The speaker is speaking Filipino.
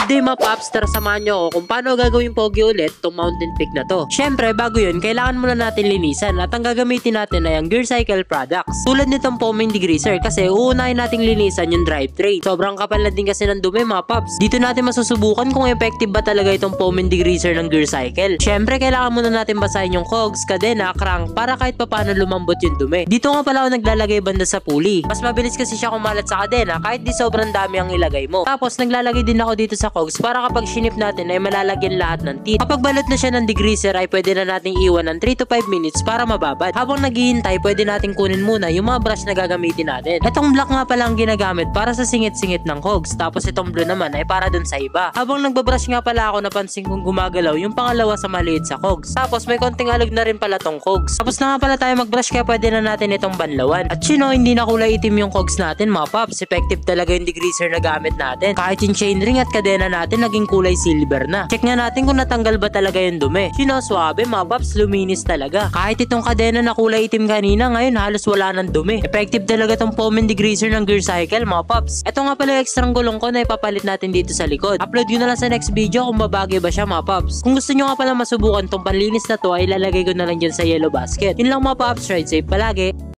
Good day mga paps, tara samahan nyo ako kung paano gagawin pogi ulit tong mountain peak na to. Syempre, bago yun, kailangan muna natin linisan at ang gagamitin natin ay ang Gearcycle products. Tulad nitong foaming degreaser kasi uunahin nating linisan yung drivetrain. Sobrang kapal na din kasi ng dumi mga paps. Dito natin masusubukan kung effective ba talaga itong foaming degreaser ng Gearcycle. Syempre, kailangan muna natin basahin yung cogs, kadena, crank para kahit papaano lumambot yung dumi. Dito nga pala ako naglalagay banda sa pulley. Mas mabilis kasi siya kumalat sa kadena kahit di sobrang dami ang ilagay mo. Tapos naglalagay din ako dito sa cogs para kapag shinip natin ay malalagyan lahat ng teeth. Kapag balot na siya ng degreaser ay pwede na nating iwan ng 3 to 5 minutes para mababad. Habang naghihintay, pwede nating kunin muna yung mga brush na gagamitin natin. Itong black nga pala ang ginagamit para sa singit-singit ng cogs. Tapos itong blue naman ay para dun sa iba. Habang nagbabrush nga pala ako, napansin kong gumagalaw yung pangalawa sa maliit sa cogs. Tapos may konting alog na rin pala tong cogs. Tapos na nga pala tayo magbrush kaya pwede na natin itong banlawan. At hindi na kulay itim yung cogs natin mga paps. Effective talaga yung degreaser na gamit natin. Kahit yung chainring at kadena natin naging kulay silver na. Check nga natin kung natanggal ba talaga yung dumi. Swabe mga paps, luminis talaga. Kahit itong kadena na kulay itim kanina, ngayon halos wala ng dumi. Effective talaga tong foaming degreaser ng Gearcycle mga paps. Ito nga pala yung extra gulong ko na ipapalit natin dito sa likod. Upload yun na lang sa next video kung babagay ba siya mga paps. Kung gusto nyo nga pala masubukan tong panlinis na to ay ilalagay ko na lang dyan sa yellow basket. Yun lang mga paps, ride safe palagi.